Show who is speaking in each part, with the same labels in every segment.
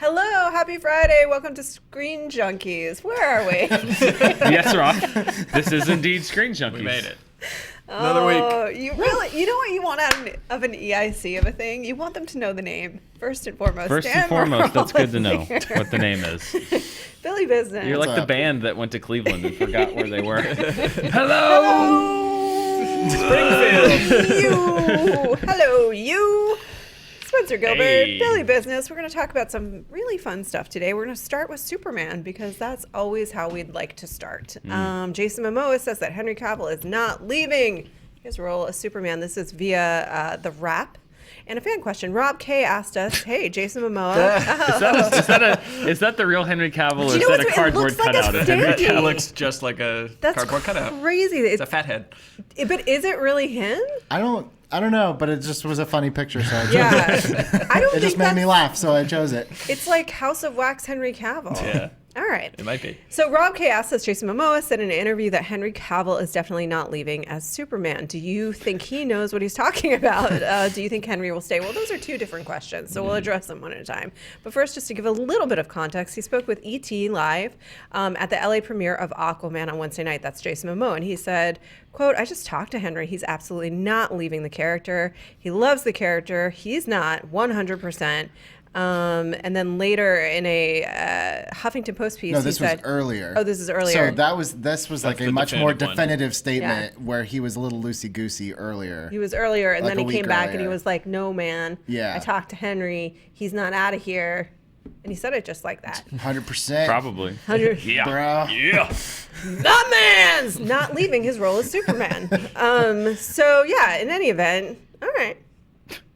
Speaker 1: Hello, happy Friday. Welcome to Screen Junkies. Where are we?
Speaker 2: Yes, Rob. This is indeed Screen Junkies.
Speaker 3: We made it. Another week.
Speaker 1: You know what you want out of an EIC of a thing? You want them to know the name, first and foremost.
Speaker 2: First and foremost, that's good to know what the name is.
Speaker 1: Billy Business.
Speaker 2: You're like the band that went to Cleveland and forgot where they were. Hello!
Speaker 3: Springfield.
Speaker 1: You! Hello, you! Spencer Gilbert,
Speaker 3: Hey.
Speaker 1: Billy Business. We're going to talk about some really fun stuff today. We're going to start with Superman because that's always how we'd like to start. Jason Momoa says that Henry Cavill is not leaving his role as Superman. This is via The Wrap. And a fan question. Rob K asked us, hey, Jason Momoa.
Speaker 2: Is that the real Henry Cavill, or
Speaker 1: Do you
Speaker 2: is
Speaker 1: know
Speaker 2: that a
Speaker 1: what's- it
Speaker 2: cardboard
Speaker 1: looks like
Speaker 2: cutout
Speaker 1: a
Speaker 2: of Henry
Speaker 1: stand-in.
Speaker 3: It
Speaker 2: Cavill?
Speaker 3: looks just like a
Speaker 1: That's
Speaker 3: cardboard cutout.
Speaker 1: crazy.
Speaker 3: It's a fat head.
Speaker 1: But is it really him?
Speaker 4: I don't know, but it just was a funny picture, so I chose
Speaker 1: Yeah.
Speaker 4: it.
Speaker 1: I don't
Speaker 4: It
Speaker 1: think
Speaker 4: just made me
Speaker 1: that's-
Speaker 4: laugh, so I chose it.
Speaker 1: It's like House of Wax Henry Cavill.
Speaker 3: Yeah.
Speaker 1: All right.
Speaker 3: It might be.
Speaker 1: So Rob K asked us, Jason Momoa said in an interview that Henry Cavill is definitely not leaving as Superman. Do you think he knows what he's talking about? Do you think Henry will stay? Well, those are two different questions, so we'll address them one at a time. But first, just to give a little bit of context, he spoke with E.T. live at the LA premiere of Aquaman on Wednesday night. That's Jason Momoa. And he said, quote, I just talked to Henry. He's absolutely not leaving the character. He loves the character. He's not 100%. And then later in a Huffington Post piece,
Speaker 4: No, this
Speaker 1: he said,
Speaker 4: was earlier.
Speaker 1: Oh, this is earlier.
Speaker 4: So this was like
Speaker 3: That's
Speaker 4: a
Speaker 3: the
Speaker 4: much more
Speaker 3: definitive one.
Speaker 4: definitive statement where he was a little loosey-goosey earlier.
Speaker 1: He was earlier, and
Speaker 4: Like
Speaker 1: then
Speaker 4: a
Speaker 1: he came
Speaker 4: week
Speaker 1: back and he
Speaker 4: earlier.
Speaker 1: was like, no, man.
Speaker 4: Yeah.
Speaker 1: I talked to Henry. He's not out of here. And he said it just like that.
Speaker 4: 100%.
Speaker 2: Probably.
Speaker 1: 100
Speaker 2: Yeah.
Speaker 4: Bro.
Speaker 3: Yeah.
Speaker 1: The man's not leaving his role as Superman. So, yeah, in any event, all right.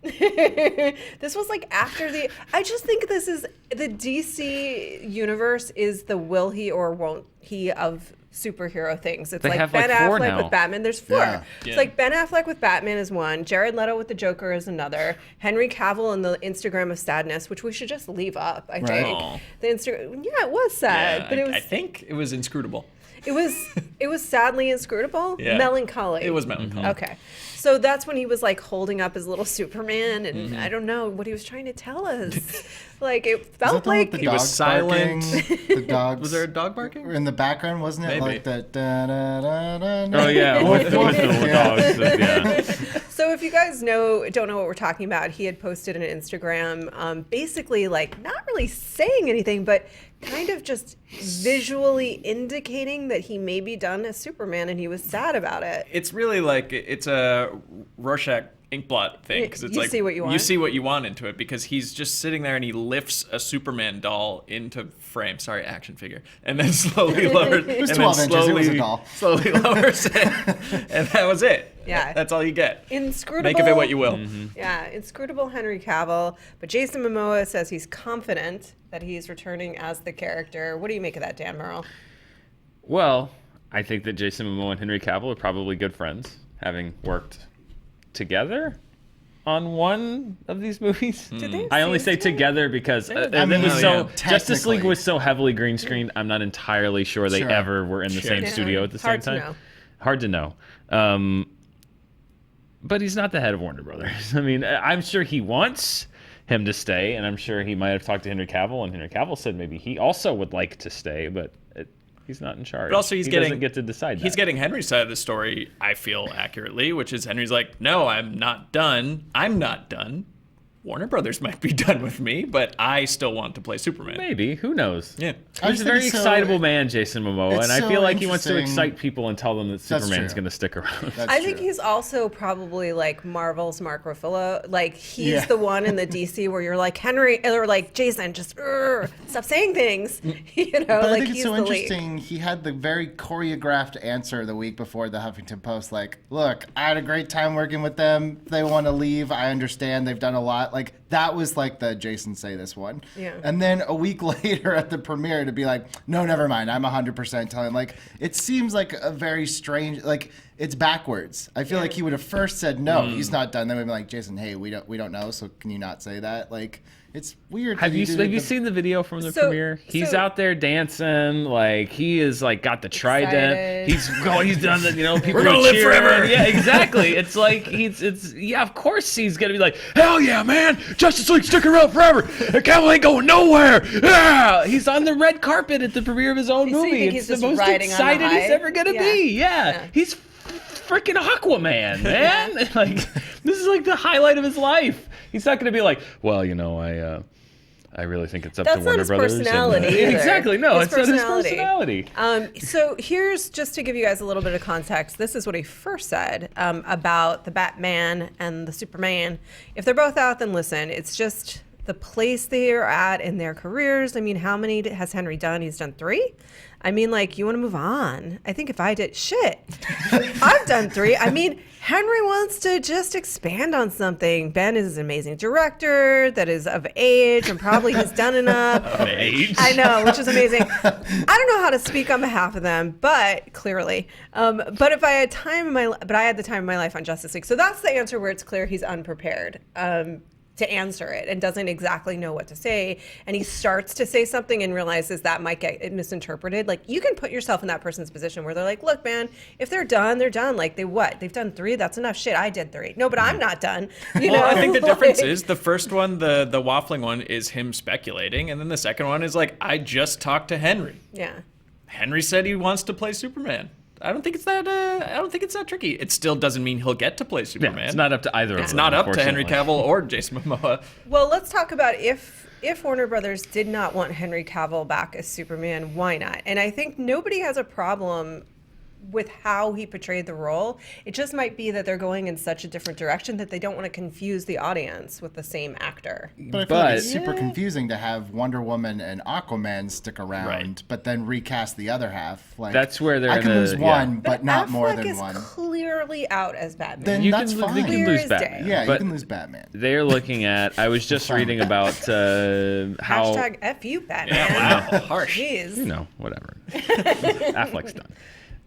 Speaker 1: This was like after I just think this is the DC universe is the will he or won't he of superhero things. It's
Speaker 2: They
Speaker 1: like
Speaker 2: have,
Speaker 1: Ben
Speaker 2: like, four
Speaker 1: Affleck
Speaker 2: now.
Speaker 1: with Batman. There's four.
Speaker 4: Yeah.
Speaker 1: It's
Speaker 3: Yeah.
Speaker 1: like Ben Affleck with Batman is one. Jared Leto with the Joker is another. Henry Cavill and the Instagram of Sadness, which we should just leave up, I think.
Speaker 3: Aw.
Speaker 1: The Instagram, yeah, it was sad,
Speaker 3: Yeah,
Speaker 1: but it was
Speaker 3: I think it was inscrutable.
Speaker 1: it was sadly inscrutable,
Speaker 3: Yeah.
Speaker 1: melancholy.
Speaker 3: It was melancholy.
Speaker 1: Okay. So that's when he was like holding up his little Superman, and I don't know what he was trying to tell us. Like it
Speaker 4: Is that
Speaker 1: felt
Speaker 4: the one with
Speaker 1: like
Speaker 4: the
Speaker 3: He was
Speaker 4: dogs
Speaker 3: silent.
Speaker 4: barking? The dogs.
Speaker 3: Was there a dog barking?
Speaker 4: in the background, wasn't it?
Speaker 3: Maybe.
Speaker 4: Like the da-da-da-da-da.
Speaker 2: Oh, yeah. With the dogs. Yeah.
Speaker 1: So if you guys don't know what we're talking about, he had posted an Instagram, basically like not really saying anything, but kind of just visually indicating that he may be done as Superman, and he was sad about it.
Speaker 3: It's really like it's a Rorschach inkblot thing because it's
Speaker 1: You
Speaker 3: like
Speaker 1: see what you want.
Speaker 3: You see what you want into it because he's just sitting there and he lifts a Superman doll into frame. Sorry, action figure, and then slowly lowers.
Speaker 4: It was
Speaker 3: and
Speaker 4: 12
Speaker 3: then
Speaker 4: inches. It
Speaker 3: slowly,
Speaker 4: was a doll.
Speaker 3: Slowly lowers it, and that was it.
Speaker 1: Yeah.
Speaker 3: That's all you get.
Speaker 1: Inscrutable.
Speaker 3: Make of it what you will.
Speaker 1: Yeah, inscrutable Henry Cavill. But Jason Momoa says he's confident that he's returning as the character. What do you make of that, Dan Merle?
Speaker 2: Well, I think that Jason Momoa and Henry Cavill are probably good friends, having worked together on one of these movies.
Speaker 1: Did they
Speaker 2: I only
Speaker 1: seem
Speaker 2: say
Speaker 1: to?
Speaker 2: together because
Speaker 4: I
Speaker 2: it
Speaker 4: mean,
Speaker 2: was so
Speaker 4: yeah,
Speaker 2: Justice League
Speaker 4: technically.
Speaker 2: was so heavily green screened. I'm not entirely sure they
Speaker 4: Sure.
Speaker 2: ever were in the same
Speaker 1: Yeah.
Speaker 2: studio at the same
Speaker 1: Hard to
Speaker 2: time.
Speaker 1: know.
Speaker 2: Hard to know. But he's not the head of Warner Brothers. I mean, I'm sure he wants him to stay, and I'm sure he might have talked to Henry Cavill, and Henry Cavill said maybe he also would like to stay, but he's not in charge.
Speaker 3: But also,
Speaker 2: he doesn't get to decide
Speaker 3: He's
Speaker 2: that.
Speaker 3: getting Henry's side of the story, I feel, accurately, which is Henry's like, no, I'm not done. I'm not done. Warner Brothers might be done with me, but I still want to play Superman.
Speaker 2: Maybe. Who knows?
Speaker 3: Yeah.
Speaker 4: I
Speaker 2: He's
Speaker 4: just
Speaker 2: a
Speaker 4: think
Speaker 2: very
Speaker 4: it's so-
Speaker 2: excitable man, Jason Momoa,
Speaker 4: it's
Speaker 2: and I
Speaker 4: so
Speaker 2: feel like he wants to
Speaker 4: interesting.
Speaker 2: excite people and tell them that
Speaker 4: That's
Speaker 2: Superman's
Speaker 4: true.
Speaker 2: going to stick around.
Speaker 4: That's
Speaker 1: I think
Speaker 4: true.
Speaker 1: he's also probably like Marvel's Mark Ruffalo. Like he's
Speaker 4: Yeah.
Speaker 1: the one in the DC where you're like Henry or like Jason, just stop saying things. You know,
Speaker 4: But
Speaker 1: like
Speaker 4: I think it's
Speaker 1: he's
Speaker 4: so
Speaker 1: the lead.
Speaker 4: interesting. He had the very choreographed answer the week before the Huffington Post. Like, look, I had a great time working with them. They want to leave. I understand. They've done a lot. Like, that was like the Jason say this one.
Speaker 1: Yeah.
Speaker 4: And then a week later at the premiere to be like, no, never mind. I'm 100% telling. Like, it seems like a very strange, like, it's backwards. I feel like he would have first said no, he's not done. Then we'd be like, Jason, hey, we don't know, so can you not say that? Like, it's weird.
Speaker 2: Have you seen the video from the premiere? He's out there dancing, like he is like got the trident.
Speaker 1: Excited.
Speaker 2: He's done the people
Speaker 3: We're gonna
Speaker 2: are
Speaker 3: live
Speaker 2: cheering.
Speaker 3: forever.
Speaker 2: Yeah, exactly. It's like of course he's gonna be like, hell yeah, man, Justice League sticking around forever. The Cavill ain't going nowhere. Yeah, he's on the red carpet at the premiere of his own
Speaker 1: So you
Speaker 2: movie.
Speaker 1: think
Speaker 2: It's
Speaker 1: he's
Speaker 2: the
Speaker 1: just
Speaker 2: most
Speaker 1: riding on the
Speaker 2: excited he's
Speaker 1: hype?
Speaker 2: ever gonna be. Yeah, he's freaking Aquaman, man. Like this is like the highlight of his life. He's not gonna be like, well, I really think it's up
Speaker 1: That's
Speaker 2: to
Speaker 1: not
Speaker 2: Warner
Speaker 1: his
Speaker 2: Brothers.
Speaker 1: personality either.
Speaker 2: Exactly. No,
Speaker 1: His
Speaker 2: it's not his personality.
Speaker 1: So here's, just to give you guys a little bit of context, this is what he first said about the Batman and the Superman. If they're both out, then listen, it's just the place they're at in their careers. I mean, how many has Henry done? He's done 3? I mean, like, you want to move on. I think if I did, I've done 3. I mean, Henry wants to just expand on something. Ben is an amazing director that is of age and probably has done enough.
Speaker 2: Of age.
Speaker 1: I know, which is amazing. I don't know how to speak on behalf of them, but clearly. But if I had I had the time of my life on Justice League. So that's the answer where it's clear he's unprepared to answer it and doesn't exactly know what to say. And he starts to say something and realizes that might get misinterpreted. Like, you can put yourself in that person's position where they're like, look, man, if they're done, they're done. Like, they've done 3, that's enough. Shit, I did 3. No, but I'm not done.
Speaker 3: Well, I think the difference is the first one, the waffling one, is him speculating, and then the second one is like, I just talked to Henry.
Speaker 1: Yeah.
Speaker 3: Henry said he wants to play Superman. I don't think it's that tricky. It still doesn't mean he'll get to play Superman.
Speaker 2: Yeah, it's not up to either of them.
Speaker 3: It's not up to Henry
Speaker 2: unfortunately.
Speaker 3: Cavill or Jason Momoa.
Speaker 1: Well, let's talk about if Warner Brothers did not want Henry Cavill back as Superman, why not? And I think nobody has a problem with how he portrayed the role. It just might be that they're going in such a different direction that they don't want to confuse the audience with the same actor.
Speaker 4: But I feel like it's super confusing to have Wonder Woman and Aquaman stick around, but then recast the other half. Like,
Speaker 2: That's where they're
Speaker 4: I can
Speaker 2: gonna-
Speaker 4: lose one, but not more
Speaker 1: Affleck
Speaker 4: than
Speaker 1: is
Speaker 4: one.
Speaker 1: clearly out as Batman.
Speaker 4: Then
Speaker 2: You
Speaker 4: that's
Speaker 2: can,
Speaker 4: fine.
Speaker 2: you can
Speaker 1: Clear
Speaker 2: lose
Speaker 1: as
Speaker 2: Batman.
Speaker 1: day.
Speaker 4: Yeah, you
Speaker 2: but
Speaker 4: can lose Batman.
Speaker 2: they're looking at. I was just reading about how.
Speaker 1: Hashtag F you, Batman.
Speaker 3: Yeah, wow, harsh.
Speaker 1: Jeez.
Speaker 2: Whatever. Affleck's done.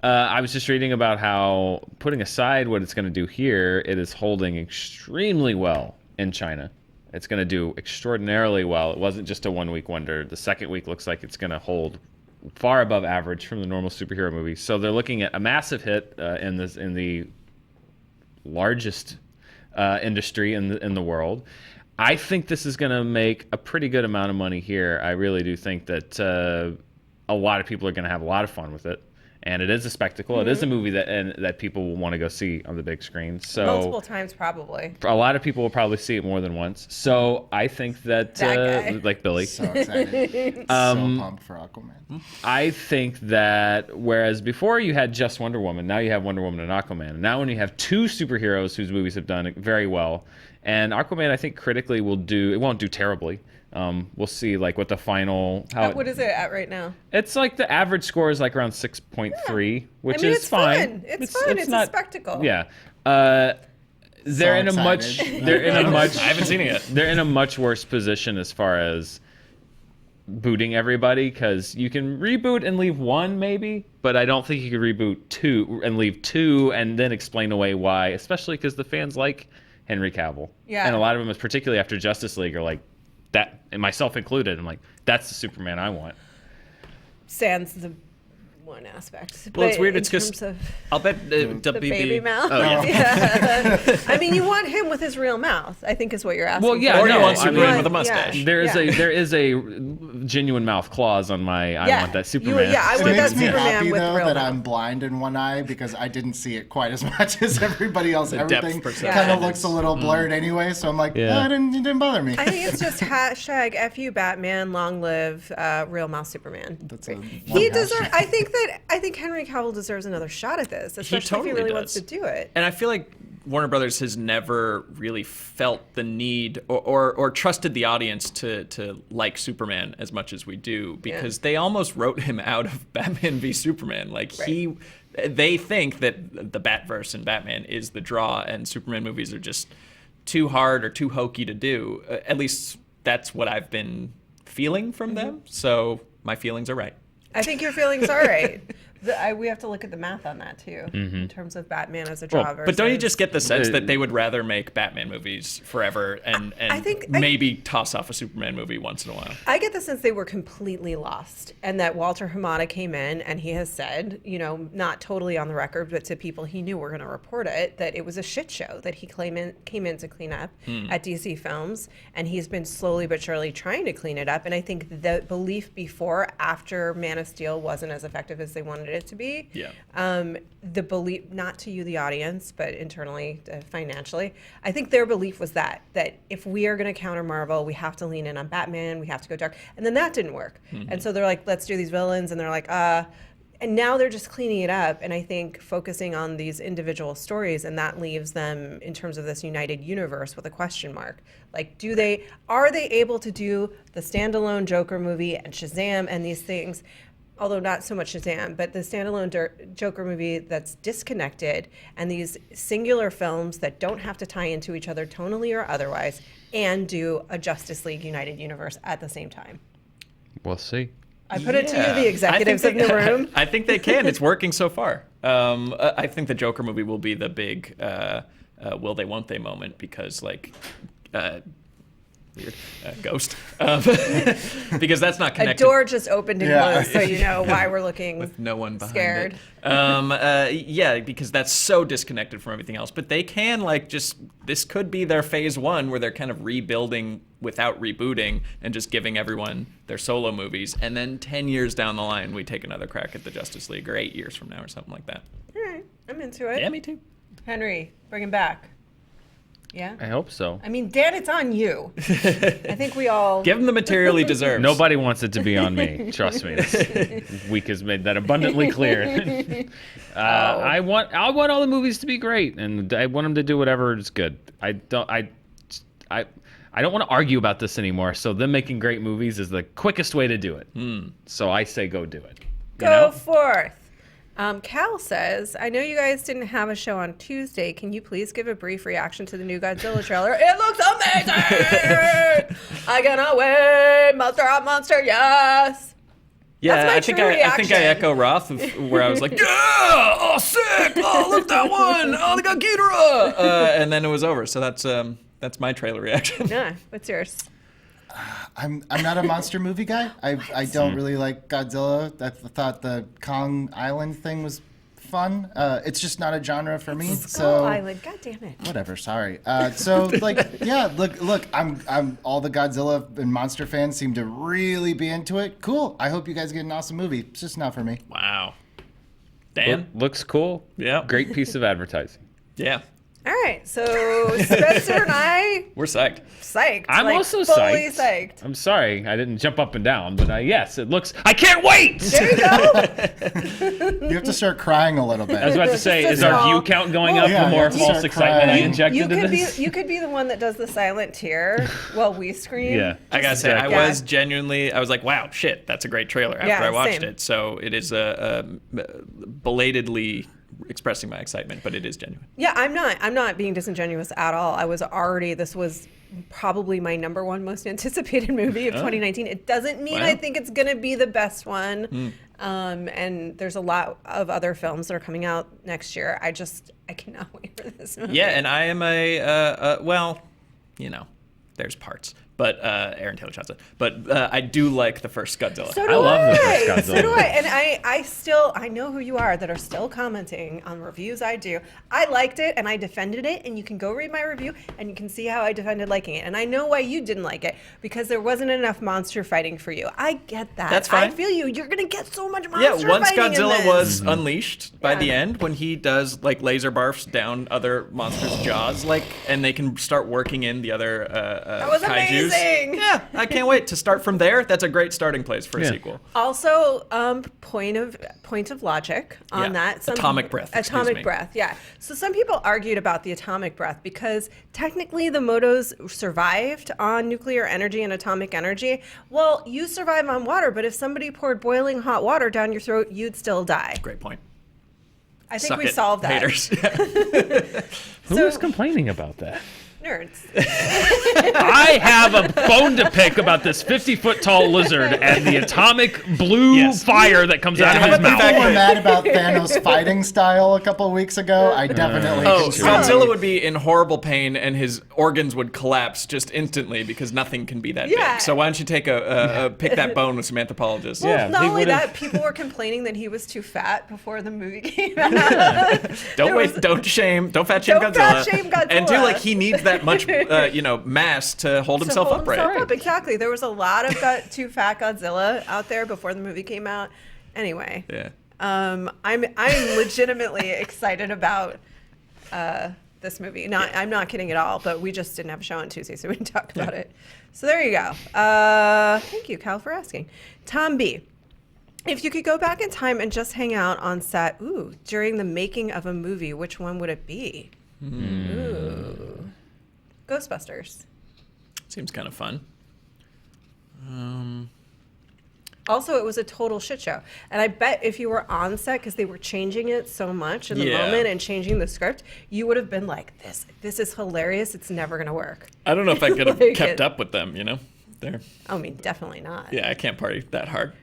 Speaker 2: I was just reading about how, putting aside what it's going to do here, it is holding extremely well in China. It's going to do extraordinarily well. It wasn't just a one-week wonder. The second week looks like it's going to hold far above average from the normal superhero movies. So they're looking at a massive hit in the largest industry in the world. I think this is going to make a pretty good amount of money here. I really do think that a lot of people are going to have a lot of fun with it. And it is a spectacle. It is a movie that people will want to go see on the big screen. So
Speaker 1: Multiple times, probably.
Speaker 2: a lot of people will probably see it more than once. So I think that
Speaker 1: guy.
Speaker 2: like Billy,
Speaker 4: So excited. So pumped for Aquaman.
Speaker 2: I think that whereas before you had just Wonder Woman, now you have Wonder Woman and Aquaman. And now when you have 2 superheroes whose movies have done very well, and Aquaman I think critically won't do terribly. We'll see like what the final
Speaker 1: What is it at right now?
Speaker 2: It's like the average score is like around 6.3, which
Speaker 1: I mean,
Speaker 2: is
Speaker 1: it's
Speaker 2: fine.
Speaker 1: fun. It's fun. It's a spectacle.
Speaker 2: Yeah. They're in a much
Speaker 3: I haven't seen it yet.
Speaker 2: they're in a much worse position as far as booting everybody, because you can reboot and leave 1 maybe, but I don't think you could reboot 2 and leave 2 and then explain away why, especially because the fans like Henry Cavill.
Speaker 1: Yeah.
Speaker 2: And a lot of them, particularly after Justice League, are like that, and myself included. I'm like, that's the Superman I want.
Speaker 1: Sans the one aspect.
Speaker 3: Well, it's
Speaker 1: But
Speaker 3: weird.
Speaker 1: in
Speaker 3: It's because
Speaker 1: terms of
Speaker 3: I'll bet
Speaker 1: the
Speaker 3: WB.
Speaker 1: baby mouth.
Speaker 3: Oh, yeah.
Speaker 1: Yeah. I mean, you want him with his real mouth, I think is what you're asking.
Speaker 2: Well, yeah,
Speaker 1: for.
Speaker 3: Or you
Speaker 2: no,
Speaker 3: want
Speaker 2: I
Speaker 3: Superman
Speaker 2: mean-
Speaker 3: with a mustache.
Speaker 2: There is a genuine mouth clause on my I want that Superman.
Speaker 1: I
Speaker 4: It
Speaker 1: want that
Speaker 4: makes me
Speaker 1: Superman
Speaker 4: happy
Speaker 1: with
Speaker 4: though
Speaker 1: real
Speaker 4: that
Speaker 1: mouth.
Speaker 4: I'm blind in one eye because I didn't see it quite as much as everybody else.
Speaker 3: The depth
Speaker 4: Everything
Speaker 3: perception
Speaker 4: kind of
Speaker 3: is-
Speaker 4: looks a little blurred anyway, so I'm like,
Speaker 2: Yeah.
Speaker 4: it didn't bother me.
Speaker 1: I think it's just hashtag FU Batman, long live real mouth Superman.
Speaker 4: That's a
Speaker 1: He
Speaker 4: one
Speaker 1: deserves.
Speaker 4: hashtag.
Speaker 1: I think Henry Cavill deserves another shot at this, especially
Speaker 3: totally
Speaker 1: if he really
Speaker 3: does.
Speaker 1: wants to do it.
Speaker 3: And I feel like Warner Brothers has never really felt the need or trusted the audience to like Superman as much as we do, because they almost wrote him out of Batman v Superman. Like they think that the Batverse and Batman is the draw, and Superman movies are just too hard or too hokey to do. At least that's what I've been feeling from them. So my feelings are right.
Speaker 1: I think your feelings are right. We have to look at the math on that too, in terms of Batman as a
Speaker 2: Well,
Speaker 1: draw.
Speaker 3: But don't you
Speaker 1: versus-
Speaker 3: just get the sense that they would rather make Batman movies forever and
Speaker 1: I think-
Speaker 3: maybe toss off a Superman movie once in a while?
Speaker 1: I get the sense they were completely lost, and that Walter Hamada came in and he has said, not totally on the record, but to people he knew were going to report it, that it was a shit show that he came in to clean up at DC Films, and he's been slowly but surely trying to clean it up. And I think the belief before, after Man of Steel wasn't as effective as they wanted it to be, the belief, not to you, the audience, but internally, financially, I think their belief was that if we are going to counter Marvel, we have to lean in on Batman, we have to go dark. And then that didn't work. And so they're like, let's do these villains. And they're like, and now they're just cleaning it up. And I think focusing on these individual stories, and that leaves them in terms of this united universe with a question mark. Like, are they able to do the standalone Joker movie and Shazam and these things? Although not so much Shazam, but the standalone Joker movie that's disconnected, and these singular films that don't have to tie into each other tonally or otherwise, and do a Justice League United Universe at the same time.
Speaker 2: We'll see.
Speaker 1: I put it to you, the executives in the room.
Speaker 3: I think they can. It's working so far. I think the Joker movie will be the big will they, won't they moment, because weird. Ghost. Because that's not
Speaker 1: A
Speaker 3: connected.
Speaker 1: door just opened and closed, so you know why we're looking
Speaker 3: With no one behind
Speaker 1: scared.
Speaker 3: it. Because that's so disconnected from everything else. But they can this could be their phase one where they're kind of rebuilding without rebooting and just giving everyone their solo movies. And then 10 years down the line, we take another crack at the Justice League, or 8 years from now or something like that.
Speaker 1: All right, I'm into it.
Speaker 3: Yeah, me too.
Speaker 1: Henry, bring him back. Yeah?
Speaker 2: I hope so.
Speaker 1: I mean, Dan, it's on you. I think we all...
Speaker 3: Give him the material he deserves.
Speaker 2: Nobody wants it to be on me. Trust me. This week has made that abundantly clear. I want all the movies to be great, and I want them to do whatever is good. I don't want to argue about this anymore. So them making great movies is the quickest way to do it. So I say go do it.
Speaker 1: Go forth. Cal says, I know you guys didn't have a show on Tuesday. Can you please give a brief reaction to the new Godzilla trailer? It looks amazing! I cannot wait! Monster on monster, yes!
Speaker 3: Yeah,
Speaker 1: That's my
Speaker 3: I think
Speaker 1: true
Speaker 3: I think I
Speaker 1: reaction.
Speaker 3: echo Roth, where I was like, yeah, oh sick, oh look at that one, oh they got Ghidorah, and then it was over. So that's my trailer reaction.
Speaker 1: Yeah, what's yours?
Speaker 4: I'm not a monster movie guy. I don't really like Godzilla. I thought the Kong Island thing was fun. It's just not a genre for me.
Speaker 1: Skull
Speaker 4: So
Speaker 1: Island, god damn it.
Speaker 4: whatever. Sorry. Look. I'm all the Godzilla and monster fans seem to really be into it. Cool. I hope you guys get an awesome movie. It's just not for me.
Speaker 3: Wow. Dan?
Speaker 2: Looks cool.
Speaker 3: Yeah.
Speaker 2: Great piece of advertising.
Speaker 3: Yeah.
Speaker 1: All right, so Spencer and I,
Speaker 3: We're psyched.
Speaker 1: psyched.
Speaker 2: I'm
Speaker 1: like,
Speaker 2: also
Speaker 1: fully
Speaker 2: psyched. I'm sorry I didn't jump up and down, but yes, it looks. I can't wait.
Speaker 1: There you go.
Speaker 4: You have to start crying a little bit.
Speaker 2: I was about to say,
Speaker 1: Just
Speaker 2: is our
Speaker 1: small.
Speaker 2: view count going up
Speaker 4: yeah,
Speaker 2: the more
Speaker 4: you
Speaker 2: false
Speaker 4: start
Speaker 2: excitement I
Speaker 4: crying.
Speaker 2: injected
Speaker 1: You
Speaker 2: into
Speaker 1: could
Speaker 2: this?
Speaker 1: you could be the one that does the silent tear while we scream.
Speaker 2: Yeah.
Speaker 3: I gotta say,
Speaker 2: Exactly.
Speaker 3: I was genuinely, I was like, wow, shit, that's a great trailer after
Speaker 1: Yeah,
Speaker 3: I watched
Speaker 1: same.
Speaker 3: it. So it is belatedly expressing my excitement, but it is genuine.
Speaker 1: Yeah, I'm not being disingenuous at all. This was probably my number one most anticipated movie of 2019. It doesn't mean
Speaker 3: Wow.
Speaker 1: I think it's going to be the best one. And there's a lot of other films that are coming out next year. I cannot wait for this movie.
Speaker 3: Yeah, and I am there's parts. But Aaron Taylor Johnson. But I do like the first Godzilla.
Speaker 1: So do
Speaker 2: I love the first Godzilla.
Speaker 1: So do I. And I know who you are that are still commenting on reviews I do. I liked it and I defended it, and you can go read my review and you can see how I defended liking it. And I know why you didn't like it, because there wasn't enough monster fighting for you. I get that.
Speaker 3: That's fine.
Speaker 1: I feel you. You're gonna get so much monster
Speaker 3: Yeah, once
Speaker 1: fighting in
Speaker 3: Godzilla
Speaker 1: this.
Speaker 3: was unleashed by
Speaker 1: Yeah.
Speaker 3: the end, when he does like laser barfs down other monsters' jaws, and they can start working in the other
Speaker 1: That was
Speaker 3: kaijus.
Speaker 1: amazing.
Speaker 3: Yeah, I can't wait to start from there. That's a great starting place for a sequel.
Speaker 1: Also, point of logic on
Speaker 3: Yeah.
Speaker 1: that.
Speaker 3: Atomic breath, excuse
Speaker 1: Atomic
Speaker 3: me.
Speaker 1: breath, yeah. So some people argued about the atomic breath because technically the Motos survived on nuclear energy and atomic energy. Well, you survive on water, but if somebody poured boiling hot water down your throat, you'd still die.
Speaker 3: Great point.
Speaker 1: I think
Speaker 3: Suck
Speaker 1: we
Speaker 3: it,
Speaker 1: solved that.
Speaker 3: haters.
Speaker 2: Who was complaining about that?
Speaker 1: Nerds.
Speaker 2: I have a bone to pick about this 50-foot tall lizard and the atomic blue fire that comes out of his mouth.
Speaker 4: People were mad about Thanos' fighting style a couple of weeks ago. I definitely can see.
Speaker 3: Godzilla would be in horrible pain and his organs would collapse just instantly because nothing can be that
Speaker 1: Yeah.
Speaker 3: big. So why don't you take a pick that bone with some anthropologists?
Speaker 1: Well,
Speaker 2: Yeah,
Speaker 1: not
Speaker 2: he
Speaker 1: only
Speaker 2: would've-
Speaker 1: that, people were complaining that he was too fat before the movie came out.
Speaker 3: Don't fat shame
Speaker 1: Don't
Speaker 3: Godzilla.
Speaker 1: fat shame Godzilla.
Speaker 3: And do like he needs that much, mass to hold himself upright.
Speaker 1: Exactly. There was a lot of too fat Godzilla out there before the movie came out. Anyway,
Speaker 3: Yeah.
Speaker 1: I'm legitimately excited about this movie. I'm not kidding at all. But we just didn't have a show on Tuesday, so we didn't talk about it. So there you go. Thank you, Cal, for asking. Tom B. If you could go back in time and just hang out on set, during the making of a movie, which one would it be? Ooh. Ghostbusters.
Speaker 3: Seems kind of fun.
Speaker 1: Also, it was a total shit show. And I bet if you were on set, because they were changing it so much in the
Speaker 3: Yeah.
Speaker 1: moment and changing the script, you would have been like, this is hilarious. It's never going to work.
Speaker 3: I don't know if I could have
Speaker 1: Like
Speaker 3: kept
Speaker 1: it.
Speaker 3: up with them, They're,
Speaker 1: I mean, definitely not.
Speaker 3: yeah, I can't party that hard.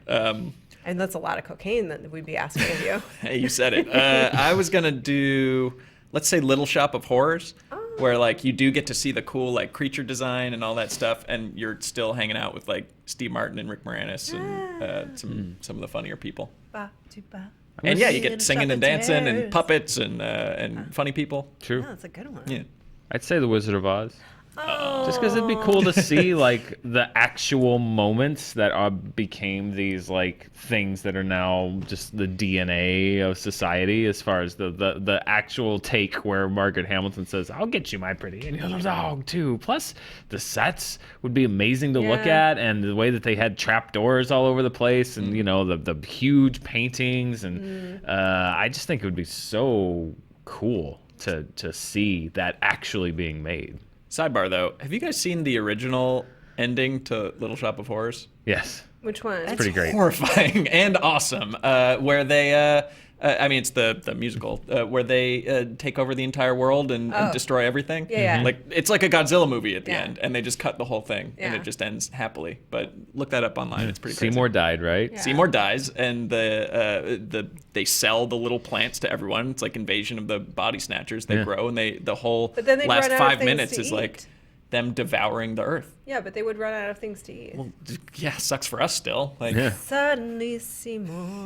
Speaker 1: And that's a lot of cocaine that we'd be asking of you.
Speaker 3: Hey, you said it. I was going to do, let's say, Little Shop of Horrors, where, like, you do get to see the cool, like, creature design and all that stuff, and you're still hanging out with, like, Steve Martin and Rick Moranis and some of the funnier people.
Speaker 1: Ba, do, ba.
Speaker 3: And, yeah, you
Speaker 1: Little
Speaker 3: get singing
Speaker 1: Shop
Speaker 3: and
Speaker 1: of
Speaker 3: dancing and
Speaker 1: Terrors.
Speaker 3: puppets and funny people.
Speaker 2: True.
Speaker 1: Oh, that's a good one.
Speaker 3: Yeah.
Speaker 2: I'd say The Wizard of Oz.
Speaker 1: Oh.
Speaker 2: Just because it'd be cool to see like the actual moments that became these like things that are now just the DNA of society, as far as the actual take where Margaret Hamilton says, "I'll get you, my pretty," and you're a dog too. Plus, the sets would be amazing to look
Speaker 1: Yeah.
Speaker 2: at, and the way that they had trapdoors all over the place, and the huge paintings, and I just think it would be so cool to see that actually being made.
Speaker 3: Sidebar, though, have you guys seen the original ending to Little Shop of Horrors?
Speaker 2: Yes.
Speaker 1: Which one?
Speaker 2: Pretty great.
Speaker 3: Horrifying and awesome. Where they, it's the musical, where they take over the entire world and destroy everything.
Speaker 1: Yeah, yeah.
Speaker 3: Like it's like a Godzilla movie at the
Speaker 1: Yeah.
Speaker 3: end, and they just cut the whole thing, and
Speaker 1: Yeah.
Speaker 3: it just ends happily. But look that up online; it's pretty crazy.
Speaker 2: Seymour died, right?
Speaker 1: Yeah.
Speaker 3: Seymour dies, and they sell the little plants to everyone. It's like Invasion of the Body Snatchers. They
Speaker 2: Yeah.
Speaker 3: grow, and the whole
Speaker 1: But then they'd
Speaker 3: last
Speaker 1: run out of
Speaker 3: 5
Speaker 1: things
Speaker 3: minutes
Speaker 1: to
Speaker 3: is like
Speaker 1: eat.
Speaker 3: them devouring the earth.
Speaker 1: Yeah, but they would run out of things to eat.
Speaker 3: Well, yeah, sucks for us still. Like,
Speaker 2: Yeah.
Speaker 1: Suddenly Seymour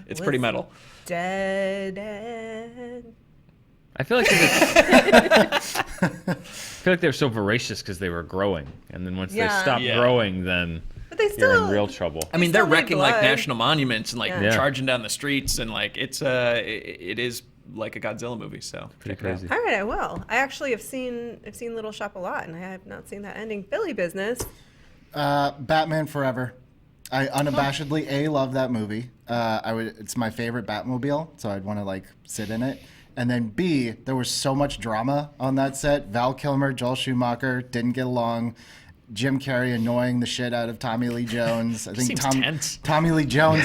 Speaker 3: it's pretty
Speaker 1: was
Speaker 3: metal.
Speaker 1: dead.
Speaker 2: I feel like they're so voracious because they were growing, and then once they
Speaker 1: Yeah.
Speaker 2: stopped
Speaker 3: Yeah.
Speaker 2: growing, then
Speaker 1: But they
Speaker 2: you're
Speaker 1: still
Speaker 2: in real trouble.
Speaker 3: I mean,
Speaker 1: They
Speaker 3: they're
Speaker 1: still need
Speaker 3: wrecking like
Speaker 1: blood.
Speaker 3: national monuments and like
Speaker 1: Yeah.
Speaker 2: Yeah.
Speaker 3: charging down the streets, and like it is like a Godzilla movie. So
Speaker 2: Pretty
Speaker 3: check it out.
Speaker 2: crazy.
Speaker 1: All right, I will. I actually have seen Little Shop a lot, and I have not seen that ending. Billy Business.
Speaker 4: Batman Forever. I unabashedly love that movie. It's my favorite Batmobile, so I'd want to like sit in it. And then B, there was so much drama on that set. Val Kilmer, Joel Schumacher didn't get along. Jim Carrey annoying the shit out of Tommy Lee Jones. I think
Speaker 3: Seems tense.
Speaker 4: Tommy Lee Jones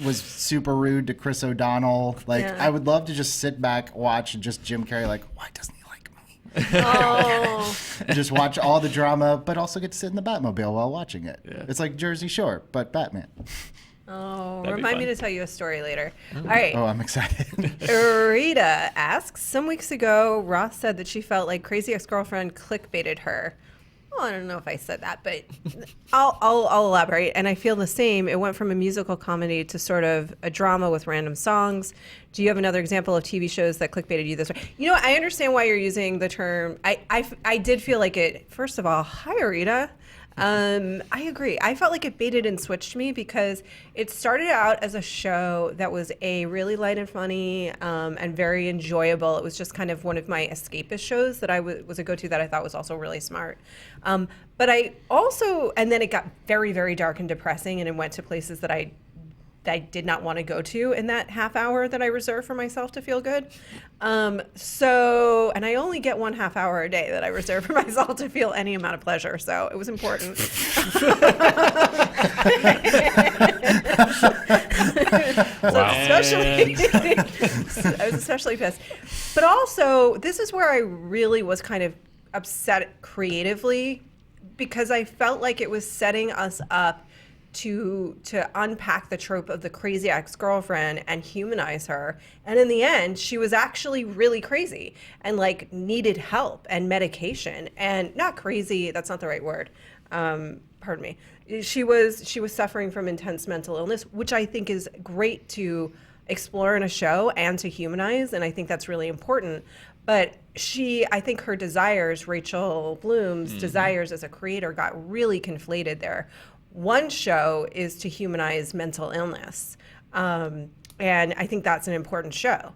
Speaker 4: was super rude to Chris O'Donnell. Like,
Speaker 1: Yeah.
Speaker 4: I would love to just sit back, watch, and just Jim Carrey like, why doesn't he like me?
Speaker 1: Oh,
Speaker 4: And just watch all the drama, but also get to sit in the Batmobile while watching it.
Speaker 3: Yeah.
Speaker 4: It's like Jersey Shore, but Batman.
Speaker 1: oh!
Speaker 3: That'd be
Speaker 1: Remind me
Speaker 3: fun.
Speaker 1: to tell you a story later. All right.
Speaker 4: Oh, I'm excited.
Speaker 1: Rita asks, some weeks ago, Ross said that she felt like Crazy Ex-Girlfriend clickbaited her. Well, I don't know if I said that, but I'll elaborate. And I feel the same. It went from a musical comedy to sort of a drama with random songs. Do you have another example of TV shows that clickbaited you this way? You know, I understand why you're using the term. I did feel like it. First of all, hi, Rita. I agree. I felt like it baited and switched me because it started out as a show that was really light and funny and very enjoyable. It was just kind of one of my escapist shows that I was a go-to that I thought was also really smart. But I also, and then it got very, very dark and depressing, and it went to places that I did not want to go to in that half hour that I reserve for myself to feel good. And I only get 1 half hour a day that I reserve for myself to feel any amount of pleasure. So it was important. I was especially pissed. But also, this is where I really was kind of upset creatively because I felt like it was setting us up to unpack the trope of the crazy ex-girlfriend and humanize her. And in the end, she was actually really crazy and like needed help and medication, and not crazy, that's not the right word. Pardon me. She was suffering from intense mental illness, which I think is great to explore in a show and to humanize. And I think that's really important. But I think her desires, Rachel Bloom's desires as a creator, got really conflated there. One show is to humanize mental illness, and I think that's an important show.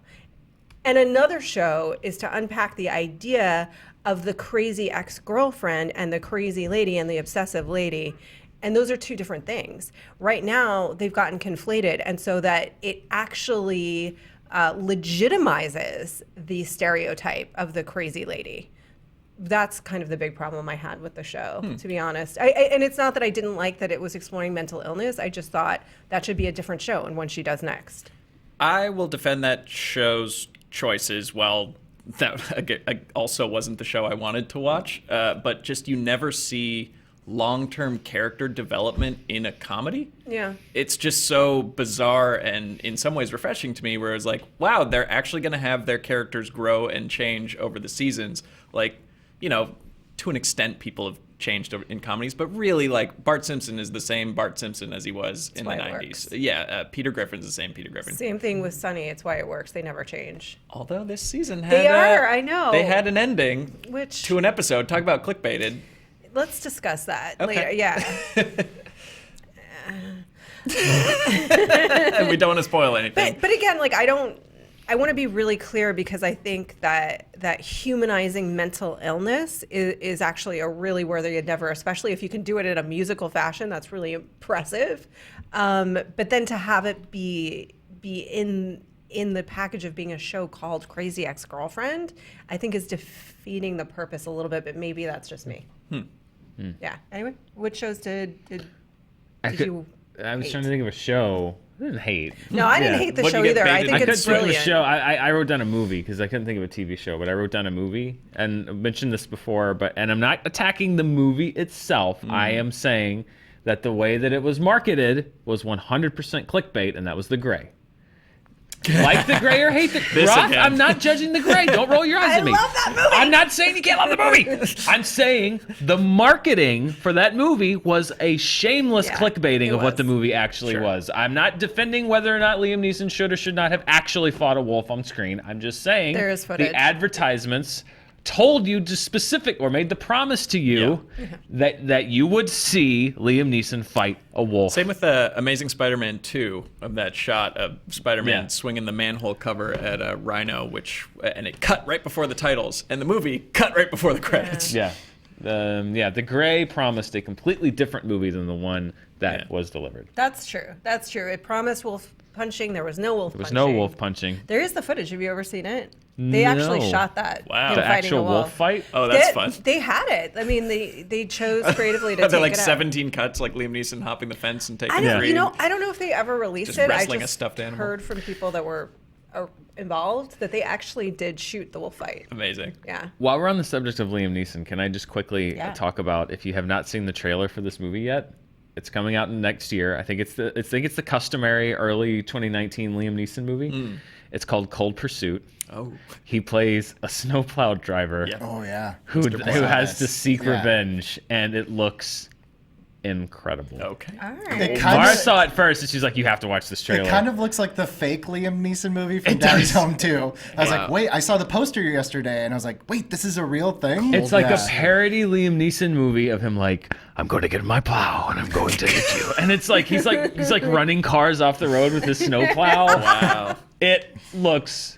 Speaker 1: And another show is to unpack the idea of the crazy ex-girlfriend and the crazy lady and the obsessive lady. And those are two different things. Right now, they've gotten conflated, and so that it actually legitimizes the stereotype of the crazy lady. That's kind of the big problem I had with the show, to be honest. And it's not that I didn't like that it was exploring mental illness. I just thought that should be a different show and one she does next.
Speaker 3: I will defend that show's choices. Well, that also wasn't the show I wanted to watch. But just you never see long-term character development in a comedy.
Speaker 1: Yeah.
Speaker 3: It's just so bizarre and in some ways refreshing to me, where it's like, wow, they're actually going to have their characters grow and change over the seasons. Like, you know, to an extent, people have changed in comedies, but really, like, Bart Simpson is the same Bart Simpson as he was in the 90s. Yeah, Peter Griffin's the same Peter Griffin.
Speaker 1: Same thing with Sunny. It's why it works. They never change.
Speaker 3: Although this season had...
Speaker 1: I know.
Speaker 3: They had an ending
Speaker 1: Which...
Speaker 3: to an episode. Talk about clickbaited.
Speaker 1: Let's discuss that
Speaker 3: Okay.
Speaker 1: later. Yeah.
Speaker 3: We don't want to spoil anything.
Speaker 1: But again, like, I want to be really clear, because I think that humanizing mental illness is actually a really worthy endeavor, especially if you can do it in a musical fashion. That's really impressive. But then to have it be in the package of being a show called Crazy Ex-Girlfriend, I think is defeating the purpose a little bit, but maybe that's just me. Yeah. Anyway, which shows did you
Speaker 2: I was
Speaker 1: hate?
Speaker 2: trying to think of a show. I didn't hate.
Speaker 1: No, I didn't hate the
Speaker 3: What'd
Speaker 1: show
Speaker 3: you get
Speaker 1: either. I
Speaker 3: baited?
Speaker 1: think
Speaker 2: I couldn't
Speaker 1: it's
Speaker 2: think of a
Speaker 1: brilliant.
Speaker 2: show. I wrote down a movie because I couldn't think of a TV show, but I wrote down a movie, and I mentioned this before, and I'm not attacking the movie itself. I am saying that the way that it was marketed was 100% clickbait, and that was The Gray. Like The Gray or hate The Roth,
Speaker 3: again.
Speaker 2: I'm not judging The Gray. Don't roll your eyes
Speaker 1: I
Speaker 2: at me.
Speaker 1: love that movie.
Speaker 2: I'm not saying you can't love the movie. I'm saying the marketing for that movie was a shameless clickbaiting
Speaker 1: it
Speaker 2: of what
Speaker 1: was.
Speaker 2: the movie actually was. I'm not defending whether or not Liam Neeson should or should not have actually fought a wolf on screen. I'm just saying
Speaker 1: There is footage.
Speaker 2: the advertisements told you to specific, or made the promise to you that you would see Liam Neeson fight a wolf.
Speaker 3: Same with Amazing Spider-Man 2, of that shot of Spider-Man swinging the manhole cover at a rhino, and it cut right before the titles, and the movie cut right before the credits.
Speaker 2: Yeah. The Gray promised a completely different movie than the one that was delivered.
Speaker 1: That's true. That's true. It promised wolf punching. There was no wolf
Speaker 2: There was
Speaker 1: punching.
Speaker 2: no wolf punching.
Speaker 1: There is the footage. Have you ever seen it? They actually
Speaker 2: No.
Speaker 1: shot that.
Speaker 3: Wow.
Speaker 1: him
Speaker 2: The
Speaker 1: fighting
Speaker 2: actual
Speaker 1: a
Speaker 2: wolf fight?
Speaker 3: Oh, that's
Speaker 1: they,
Speaker 3: fun.
Speaker 1: They had it. I mean, they chose creatively to
Speaker 3: Are there
Speaker 1: take
Speaker 3: like
Speaker 1: it out.
Speaker 3: 17 cuts, like Liam Neeson hopping the fence and taking
Speaker 1: I don't,
Speaker 3: three?
Speaker 1: you know, I don't know if they ever released
Speaker 3: Just
Speaker 1: it.
Speaker 3: wrestling
Speaker 1: I
Speaker 3: a
Speaker 1: just
Speaker 3: stuffed animal.
Speaker 1: heard from people that were involved that they actually did shoot the wolf fight.
Speaker 3: Amazing.
Speaker 1: Yeah.
Speaker 2: While we're on the subject of Liam Neeson, can I just quickly
Speaker 1: Yeah.
Speaker 2: talk about, if you have not seen the trailer for this movie yet, it's coming out next year. I think it's the customary early 2019 Liam Neeson movie. It's called Cold Pursuit.
Speaker 3: Oh.
Speaker 2: He plays a snowplow driver
Speaker 3: Yeah.
Speaker 4: Oh yeah.
Speaker 2: who
Speaker 4: Mr.
Speaker 2: has
Speaker 4: Badass.
Speaker 2: to seek
Speaker 4: Yeah.
Speaker 2: revenge, and it looks incredible.
Speaker 3: Okay.
Speaker 1: All
Speaker 4: It
Speaker 1: right.
Speaker 4: kind
Speaker 2: Mara
Speaker 4: of-
Speaker 2: saw it first, and she's like, "You have to watch this trailer."
Speaker 4: It kind of looks like the fake Liam Neeson movie from
Speaker 2: It does.
Speaker 4: Daddy's Home 2. I was
Speaker 3: Wow.
Speaker 4: like, wait, I saw the poster yesterday, and I was like, wait, this is a real thing?
Speaker 2: It's like
Speaker 4: Yeah.
Speaker 2: a parody Liam Neeson movie of him like, "I'm going to get my plow and I'm going to hit you," and it's like he's like running cars off the road with his snowplow.
Speaker 3: Wow.
Speaker 2: It looks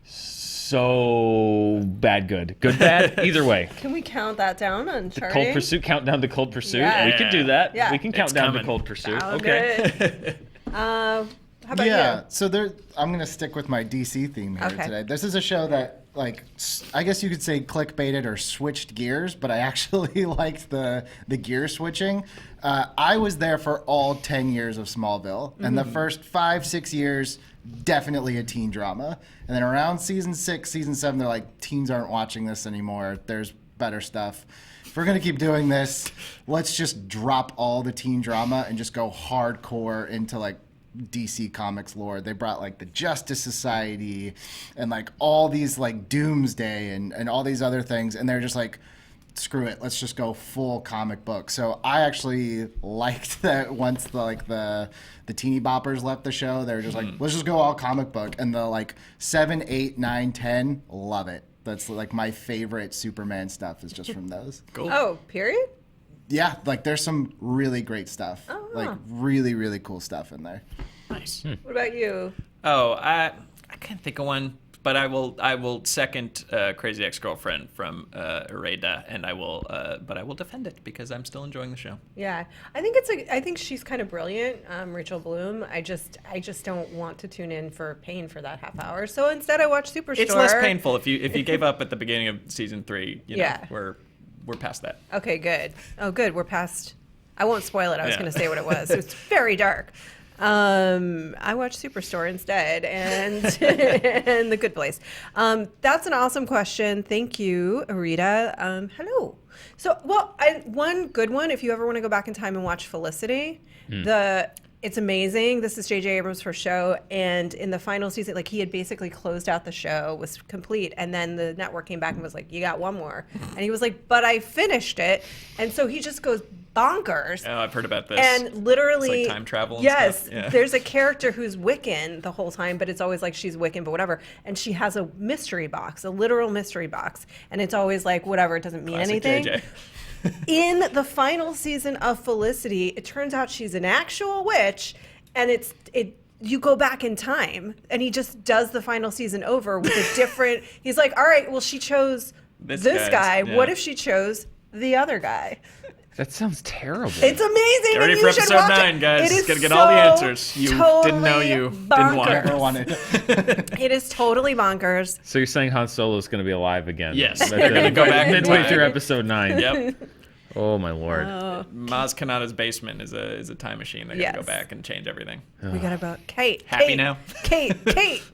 Speaker 2: so good bad, either way.
Speaker 1: Can we count that down on
Speaker 2: The
Speaker 1: charting?
Speaker 2: Cold Pursuit, countdown to Cold Pursuit.
Speaker 1: Yeah.
Speaker 2: We can do that.
Speaker 1: Yeah.
Speaker 2: We can count
Speaker 3: It's
Speaker 2: down to
Speaker 3: coming.
Speaker 2: Cold Pursuit.
Speaker 1: Sound
Speaker 2: Okay.
Speaker 1: good. How about
Speaker 4: Yeah,
Speaker 1: you?
Speaker 4: so I'm going to stick with my DC theme here
Speaker 1: Okay.
Speaker 4: today. This is a show that, like, I guess you could say clickbaited or switched gears, but I actually liked the gear switching. I was there for all 10 years of Smallville, and the first 5-6 years, definitely a teen drama. And then around season 6, season 7, they're like, teens aren't watching this anymore. There's better stuff. If we're going to keep doing this, let's just drop all the teen drama and just go hardcore into like DC Comics lore. They brought like the Justice Society and like all these like Doomsday and all these other things, and they're just like, screw it, let's just go full comic book. So I actually liked that once the teeny boppers left the show, they were just like, let's just go all comic book. And the like 7, 8, 9, 10, love it. That's like my favorite Superman stuff is just from those.
Speaker 3: Cool.
Speaker 1: Oh, period?
Speaker 4: Yeah, like there's some really great stuff.
Speaker 1: Oh.
Speaker 4: Like really, really cool stuff in there.
Speaker 3: Nice.
Speaker 1: What about you?
Speaker 3: Oh, I can't think of one, but I will second Crazy Ex-Girlfriend from Ireda, and I will defend it because I'm still enjoying the show.
Speaker 1: Yeah, I think she's kind of brilliant, Rachel Bloom. I just don't want to tune in for pain for that half hour. So instead, I watch Superstore.
Speaker 3: It's less painful if you gave up at the beginning of season 3. You know,
Speaker 1: Yeah.
Speaker 3: we're past that.
Speaker 1: Okay, good. Oh, good. We're past. I won't spoil it. I was
Speaker 3: Yeah.
Speaker 1: going to say what it was. It was very dark. I watched Superstore instead, and and The Good Place. That's an awesome question. Thank you, Arita. Hello. So, one good one. If you ever want to go back in time and watch Felicity, it's amazing. This is J.J. Abrams' first show, and in the final season, like he had basically closed out the show, was complete, and then the network came back and was like, "You got one more," and he was like, "But I finished it," and so he just goes bonkers.
Speaker 3: Oh, I've heard about this.
Speaker 1: And literally,
Speaker 3: it's like time travel and
Speaker 1: yes,
Speaker 3: stuff. Yeah.
Speaker 1: there's a character who's Wiccan the whole time, but it's always like she's Wiccan, but whatever. And she has a mystery box, a literal mystery box, and it's always like whatever, it doesn't mean
Speaker 3: Classic
Speaker 1: anything.
Speaker 3: JJ.
Speaker 1: In the final season of Felicity, it turns out she's an actual witch, and you go back in time, and he just does the final season over with a different. He's like, all right, well, she chose this guy.
Speaker 3: Yeah.
Speaker 1: What if she chose the other guy?
Speaker 2: That sounds terrible.
Speaker 1: It's amazing.
Speaker 3: Get ready
Speaker 1: and
Speaker 3: for
Speaker 1: you should
Speaker 3: episode
Speaker 1: watch
Speaker 3: 9,
Speaker 1: it.
Speaker 3: guys.
Speaker 1: It is
Speaker 3: Gotta get all the answers. You didn't know
Speaker 1: totally
Speaker 3: you didn't want.
Speaker 1: bonkers.
Speaker 4: Never wanted.
Speaker 1: It is totally bonkers.
Speaker 2: So you're saying Han Solo is going to be alive again?
Speaker 3: Yes.
Speaker 2: That's
Speaker 3: They're gonna go back in
Speaker 2: midway
Speaker 3: time.
Speaker 2: through episode 9.
Speaker 3: Yep.
Speaker 2: Oh my lord.
Speaker 3: Maz Kanata's basement is a time machine. They're gonna go
Speaker 1: Yes.
Speaker 3: back and change everything.
Speaker 1: We gotta go. Kate.
Speaker 3: Happy
Speaker 1: Kate,
Speaker 3: now?
Speaker 1: Kate.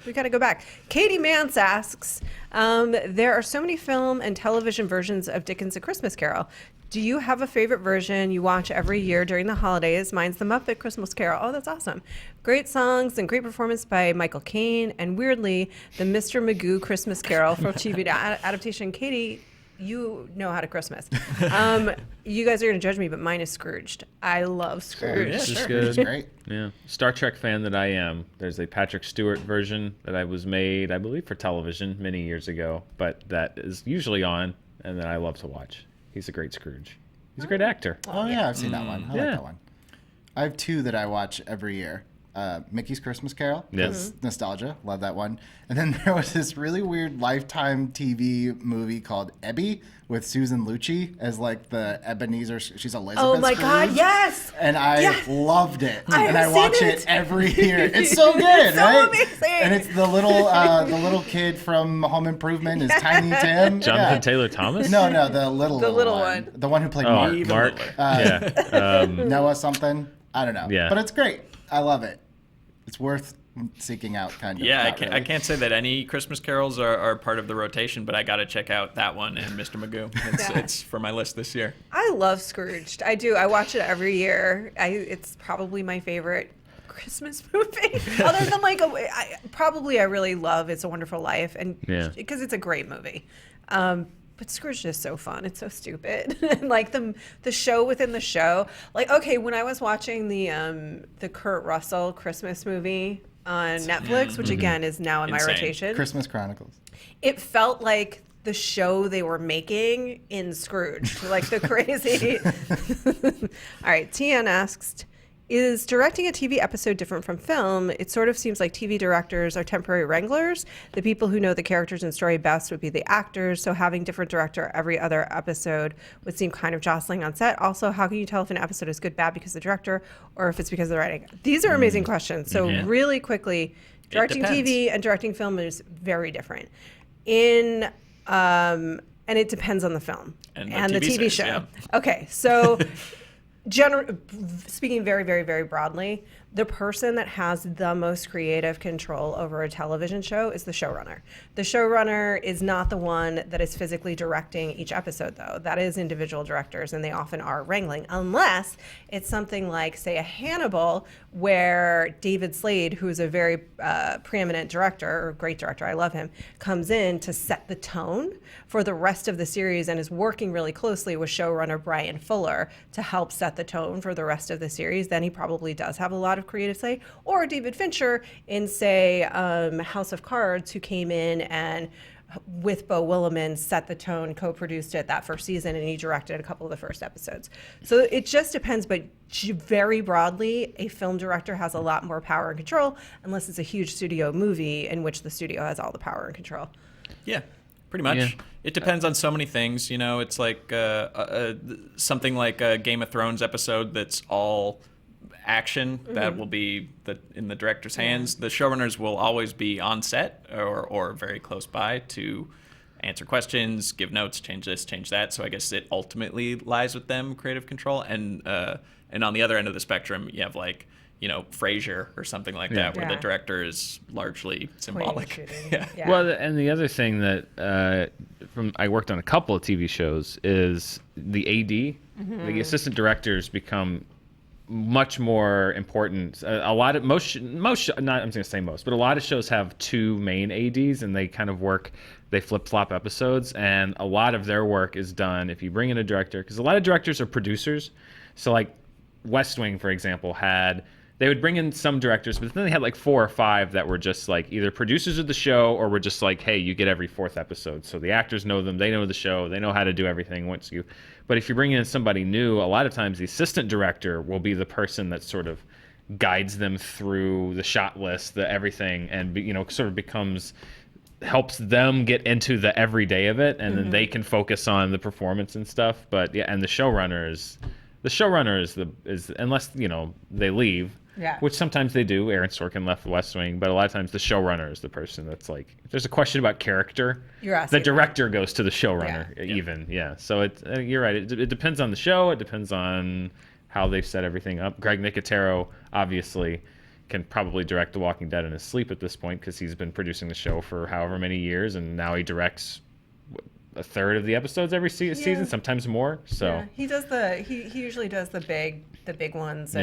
Speaker 1: We gotta go back. Katie Mance asks, there are so many film and television versions of Dickens' A Christmas Carol. Do you have a favorite version you watch every year during the holidays? Mine's The Muppet Christmas Carol. Oh, that's awesome. Great songs and great performance by Michael Caine. And weirdly, the Mr. Magoo Christmas Carol from TV adaptation. Katie, you know how to Christmas. You guys are going to judge me, but mine is Scrooged. I love Scrooge.
Speaker 3: Yeah,
Speaker 2: It's
Speaker 3: sure.
Speaker 2: good.
Speaker 4: It's great.
Speaker 2: Yeah. Star Trek fan that I am, there's a Patrick Stewart version that was made, I believe, for television many years ago, but that is usually on, and that I love to watch. He's a great Scrooge. He's a great actor.
Speaker 4: Oh yeah, I've seen that one. I
Speaker 2: Yeah.
Speaker 4: like that one. I have 2 that I watch every year. Mickey's Christmas Carol,
Speaker 2: Yes.
Speaker 4: nostalgia, love that one. And then there was this really weird Lifetime TV movie called Ebby with Susan Lucci as like the Ebenezer. She's Elizabeth.
Speaker 1: Oh my God,
Speaker 4: Scrooge.
Speaker 1: yes!
Speaker 4: And I
Speaker 1: Yes!
Speaker 4: loved it,
Speaker 1: I
Speaker 4: and
Speaker 1: have
Speaker 4: I watch
Speaker 1: seen
Speaker 4: it
Speaker 1: it.
Speaker 4: every year. It's so good,
Speaker 1: It's so
Speaker 4: right?
Speaker 1: amazing.
Speaker 4: And it's the little kid from Home Improvement is Tiny Tim.
Speaker 2: Jonathan
Speaker 4: Yeah.
Speaker 2: Taylor Thomas?
Speaker 4: No, the little
Speaker 1: one.
Speaker 4: the one who played
Speaker 2: Oh,
Speaker 4: Mark.
Speaker 3: Even
Speaker 2: Mark.
Speaker 3: littler.
Speaker 2: Yeah.
Speaker 4: Noah something. I don't know.
Speaker 2: Yeah.
Speaker 4: But it's great. I love it. It's worth seeking out, kind of.
Speaker 3: Yeah,
Speaker 4: Not
Speaker 3: I
Speaker 4: really.
Speaker 3: can't say that any Christmas carols are part of the rotation, but I got to check out that one and Mr. Magoo. It's for my list this year.
Speaker 1: I love Scrooged. I do. I watch it every year. It's probably my favorite Christmas movie. Other than like, I really love It's a Wonderful Life, and
Speaker 2: Yeah.
Speaker 1: because it's a great movie. But Scrooge is so fun. It's so stupid. And like the show within the show. Like, okay, when I was watching the Kurt Russell Christmas movie on Netflix, which again is now in my
Speaker 3: Insane.
Speaker 1: rotation,
Speaker 4: Christmas Chronicles.
Speaker 1: it felt like the show they were making in Scrooge. Like the crazy. All right, Tian asks, is directing a TV episode different from film? It sort of seems like TV directors are temporary wranglers. The people who know the characters and story best would be the actors, so having different director every other episode would seem kind of jostling on set. Also, how can you tell if an episode is good, bad because of the director, or if it's because of the writing? These are amazing questions. So
Speaker 2: Yeah.
Speaker 1: really quickly, directing TV and directing film is very different. And it depends on the film
Speaker 3: And the
Speaker 1: the
Speaker 3: TV
Speaker 1: TV
Speaker 3: series,
Speaker 1: show.
Speaker 3: yeah.
Speaker 1: Okay, so speaking very, very, very broadly, the person that has the most creative control over a television show is the showrunner. The showrunner is not the one that is physically directing each episode, though. That is individual directors, and they often are wrangling, unless it's something like, say, a Hannibal, where David Slade, who is a very preeminent director, or great director, I love him, comes in to set the tone for the rest of the series and is working really closely with showrunner Brian Fuller to help set the tone for the rest of the series. Then he probably does have a lot of creative say. Or David Fincher in, say, House of Cards, who came in and with Beau Willimon set the tone, co-produced it that first season, and he directed a couple of the first episodes. So it just depends, but very broadly, a film director has a lot more power and control, unless it's a huge studio movie in which the studio has all the power and control.
Speaker 3: Yeah, pretty much.
Speaker 2: Yeah.
Speaker 3: It depends on so many things. You know, it's like something like a Game of Thrones episode that's all action that will be in the director's hands. The showrunners will always be on set or very close by to answer questions, give notes, change this, change that. So I guess it ultimately lies with them, creative control. And on the other end of the spectrum, you have like, you know, Frasier or something like that, where the director is largely symbolic.
Speaker 1: Yeah.
Speaker 2: Well, and the other thing that I worked on a couple of TV shows is the AD. The assistant directors become much more important. A lot of most not I'm going to say most, but a lot of shows have two main ADs, and they kind of work. They flip flop episodes, and a lot of their work is done if you bring in a director, because a lot of directors are producers. So like West Wing, for example, they would bring in some directors, but then they had like 4 or 5 that were just like either producers of the show or were just like, hey, you get every 4th episode. So the actors know them, they know the show, they know how to do everything once you. But if you bring in somebody new, a lot of times the assistant director will be the person that sort of guides them through the shot list, the everything, and sort of helps them get into the everyday of it, and then they can focus on the performance and stuff. But yeah, and the showrunner is unless they leave.
Speaker 1: Yeah.
Speaker 2: Which sometimes they do. Aaron Sorkin left the West Wing, but a lot of times the showrunner is the person that's like, if there's a question about character, the director goes to the showrunner. So you're right. It depends on the show. It depends on how they've set everything up. Greg Nicotero obviously can probably direct The Walking Dead in his sleep at this point, because he's been producing the show for however many years, and now he directs a third of the episodes every season, sometimes more. So
Speaker 1: he does he usually does the big ones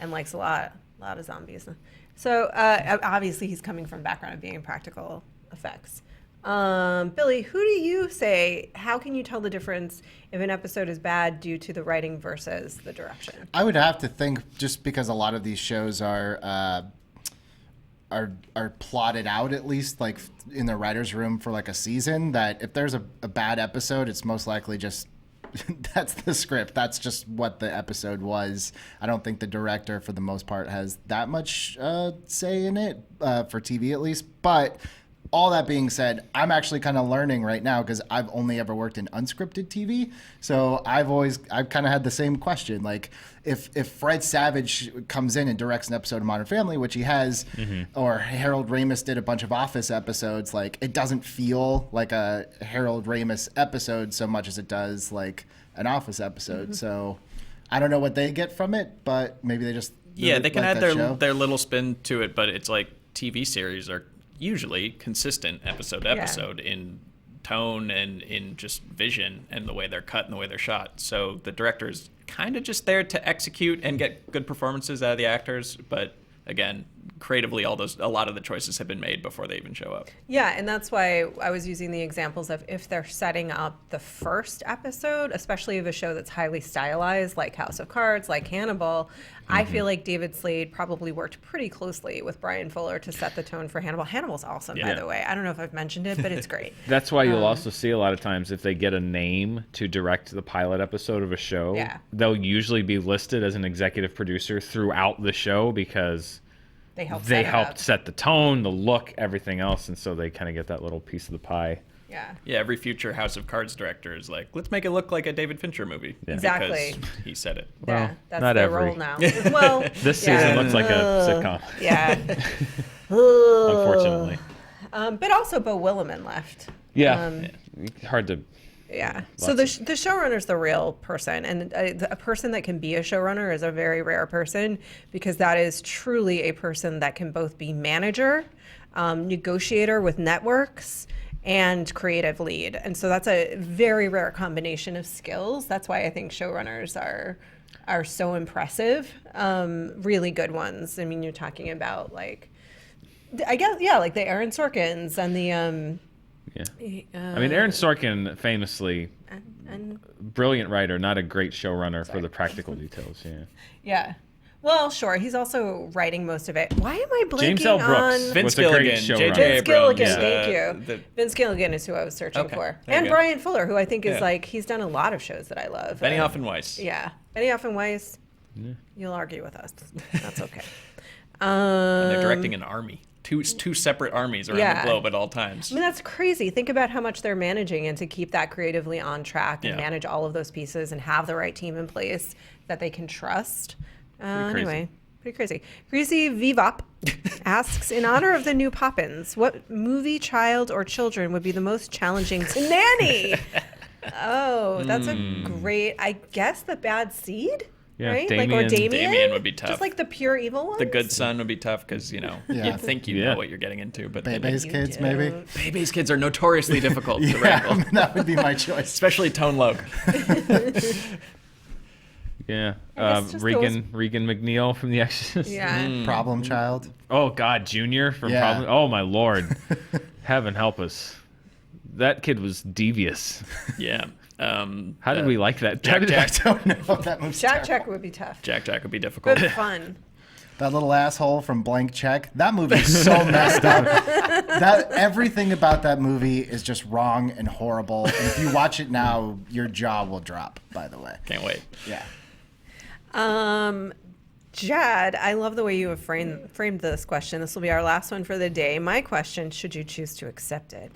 Speaker 1: and likes a lot of zombies. So obviously he's coming from a background of being in practical effects. Billy, who do you say, how can you tell the difference if an episode is bad due to the writing versus the direction?
Speaker 4: I would have to think, just because a lot of these shows are plotted out, at least like in the writer's room for like a season, that if there's a bad episode, it's most likely just that's the script. That's just what the episode was. I don't think the director, for the most part, has that much say in it, for TV at least. But all that being said, I'm actually kind of learning right now, because I've only ever worked in unscripted TV. So I've kind of had the same question. Like, if Fred Savage comes in and directs an episode of Modern Family, which he has, or Harold Ramis did a bunch of Office episodes, like, it doesn't feel like a Harold Ramis episode so much as it does like an Office episode. So I don't know what they get from it, but maybe they just
Speaker 3: they can
Speaker 4: like
Speaker 3: add
Speaker 4: that
Speaker 3: their little spin to it. But it's like TV series are usually consistent episode to episode in tone and in just vision and the way they're cut and the way they're shot. So the director is kind of just there to execute and get good performances out of the actors. But again, creatively, a lot of the choices have been made before they even show up.
Speaker 1: Yeah, and that's why I was using the examples of if they're setting up the first episode, especially of a show that's highly stylized, like House of Cards, like Hannibal. I feel like David Slade probably worked pretty closely with Brian Fuller to set the tone for Hannibal. Hannibal's awesome, by the way. I don't know if I've mentioned it, but it's great.
Speaker 2: That's why you'll also see a lot of times, if they get a name to direct the pilot episode of a show, they'll usually be listed as an executive producer throughout the show, because they helped set the tone, the look, everything else, and so they kind of get that little piece of the pie.
Speaker 3: Yeah, every future House of Cards director is like, let's make it look like a David Fincher movie.
Speaker 2: Yeah.
Speaker 1: Exactly.
Speaker 3: Because he said it.
Speaker 2: Well,
Speaker 1: that's
Speaker 2: not
Speaker 1: their
Speaker 2: every.
Speaker 1: role now. Well,
Speaker 2: this season looks like a sitcom.
Speaker 1: Yeah.
Speaker 2: Unfortunately.
Speaker 1: But also Beau Willimon left.
Speaker 2: Yeah. Hard to
Speaker 1: Yeah. So the showrunner's the real person, and a person that can be a showrunner is a very rare person, because that is truly a person that can both be manager, negotiator with networks, and creative lead. And so that's a very rare combination of skills. That's why I think showrunners are so impressive. Really good ones. I mean, you're talking about like, I guess, yeah, like the Aaron Sorkins and the
Speaker 2: I mean, Aaron Sorkin, famously brilliant writer, not a great showrunner for the practical details.
Speaker 1: Yeah. Well, sure. He's also writing most of it. Why am I blanking
Speaker 2: James L. Brooks
Speaker 1: on
Speaker 3: Vince
Speaker 2: was a great
Speaker 3: Gilligan,
Speaker 2: showrunner.
Speaker 3: J.J.
Speaker 1: Vince Gilligan?
Speaker 3: Abrams,
Speaker 1: Thank you. Vince Gilligan is who I was searching
Speaker 3: Okay,
Speaker 1: for,
Speaker 3: there you
Speaker 1: and
Speaker 3: go.
Speaker 1: Brian Fuller, who I think is
Speaker 3: Yeah.
Speaker 1: like, he's done a lot of shows that I love.
Speaker 3: Benioff and Weiss.
Speaker 1: Yeah, Benioff and Weiss. You'll argue with us. That's okay.
Speaker 3: And they're directing an army. Two separate armies around
Speaker 1: Yeah.
Speaker 3: the globe at all times.
Speaker 1: I mean, that's crazy. Think about how much they're managing, and to keep that creatively on track and
Speaker 3: Yeah.
Speaker 1: manage all of those pieces and have the right team in place that they can trust.
Speaker 2: crazy.
Speaker 1: Anyway, pretty crazy. Greasy Vivop asks, in honor of the new Poppins, what movie, child, or children would be the most challenging to nanny? Oh, that's a great, I guess, the Bad Seed?
Speaker 2: Yeah,
Speaker 1: right?
Speaker 2: Damien.
Speaker 1: Like, or Damien?
Speaker 3: Damien would be tough.
Speaker 1: Just like the pure evil ones?
Speaker 3: The good son would be tough because, you
Speaker 4: Yeah.
Speaker 3: think you
Speaker 2: Yeah.
Speaker 3: know what you're getting into. But they
Speaker 4: Bebe's
Speaker 3: didn't.
Speaker 4: kids,
Speaker 1: don't.
Speaker 4: maybe.
Speaker 3: Bebe's kids are notoriously difficult to
Speaker 4: Yeah,
Speaker 3: wrangle,
Speaker 4: that would be my choice.
Speaker 3: especially Tone Loc.
Speaker 2: Yeah.
Speaker 1: I guess just
Speaker 2: Regan McNeil from The Exorcist.
Speaker 1: Yeah.
Speaker 4: Problem child.
Speaker 2: Oh, God, Junior from
Speaker 4: Yeah.
Speaker 2: Problem. Oh, my Lord. Heaven help us. That kid was devious.
Speaker 3: Yeah.
Speaker 2: How did we like that?
Speaker 3: Jack Jack?
Speaker 4: Don't know. That movie's
Speaker 1: Jack
Speaker 4: terrible.
Speaker 1: Check would be tough.
Speaker 3: Jack Jack would be difficult.
Speaker 1: But fun.
Speaker 4: That little asshole from Blank Check. That movie is so messed up. That everything about that movie is just wrong and horrible. And if you watch it now, your jaw will drop. By the way.
Speaker 3: Can't wait.
Speaker 4: Yeah.
Speaker 1: Jad, I love the way you have framed this question. This will be our last one for the day. My question, should you choose to accept it?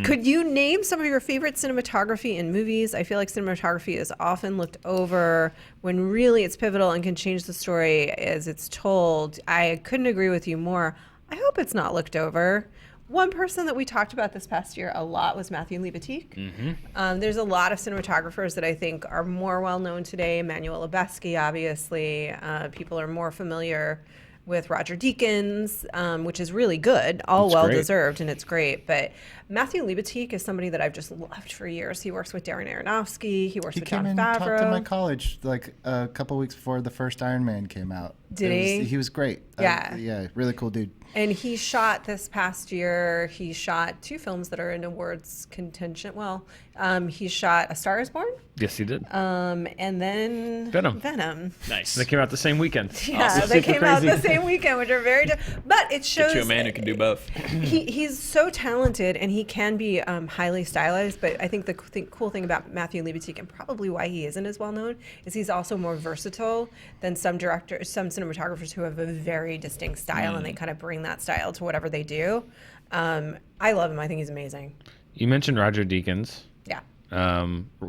Speaker 1: Could you name some of your favorite cinematography in movies? I feel like cinematography is often looked over when really it's pivotal and can change the story as it's told. I couldn't agree with you more. I hope it's not looked over. One person that we talked about this past year a lot was Matthew Libatique. There's a lot of cinematographers that I think are more well known today. Emmanuel Lubezki, obviously. People are more familiar with Roger Deakins, which is really good, all
Speaker 2: It's
Speaker 1: well
Speaker 2: great.
Speaker 1: deserved, and it's great. But Matthew Libatique is somebody that I've just loved for years. He works with Darren Aronofsky. He works
Speaker 4: He
Speaker 1: with
Speaker 4: came
Speaker 1: Jon
Speaker 4: and talked to my
Speaker 1: Favreau.
Speaker 4: college like a couple weeks before the first Iron Man came out.
Speaker 1: Did he?
Speaker 4: He was great.
Speaker 1: Yeah.
Speaker 4: Yeah, really cool dude.
Speaker 1: And he shot this past year, he shot 2 films that are in awards contention. Well, he shot A Star is Born,
Speaker 2: Yes, he did.
Speaker 1: and then
Speaker 2: Venom.
Speaker 3: Nice.
Speaker 2: They came out the same weekend.
Speaker 1: Yeah,
Speaker 2: Also
Speaker 1: they
Speaker 2: super
Speaker 1: came out
Speaker 2: crazy.
Speaker 1: the same weekend, which are very but it shows
Speaker 3: Get you a man who can do both.
Speaker 1: he's so talented, and he can be highly stylized. But I think the cool thing about Matthew Libatique, and probably why he isn't as well known, is he's also more versatile than some cinematographers who have a very distinct style, and they kind of bring that style to whatever they do. I love him. I think he's amazing.
Speaker 2: You mentioned Roger Deakins.
Speaker 1: Yeah.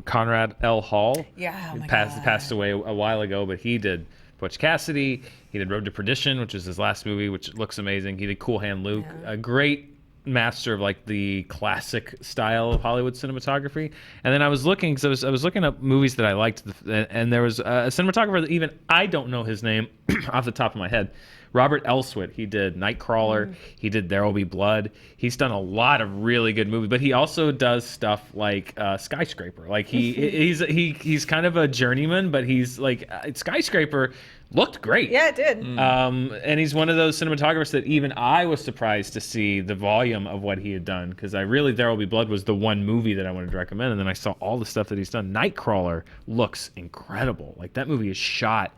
Speaker 2: Conrad L. Hall.
Speaker 1: Yeah. Oh my
Speaker 2: passed
Speaker 1: God.
Speaker 2: passed away a while ago, but he did Butch Cassidy. He did Road to Perdition, which is his last movie, which looks amazing. He did Cool Hand Luke,
Speaker 1: Yeah.
Speaker 2: a great master of like the classic style of Hollywood cinematography. And then I was looking, because I was looking up movies that I liked, and there was a cinematographer that even I don't know his name off the top of my head. Robert Elswit. He did Nightcrawler. He did There Will Be Blood. He's done a lot of really good movies, but he also does stuff like Skyscraper. Like he's kind of a journeyman, but he's like Skyscraper looked great.
Speaker 1: Yeah, it did.
Speaker 2: And he's one of those cinematographers that even I was surprised to see the volume of what he had done, because There Will Be Blood was the one movie that I wanted to recommend, and then I saw all the stuff that he's done. Nightcrawler looks incredible. Like that movie is shot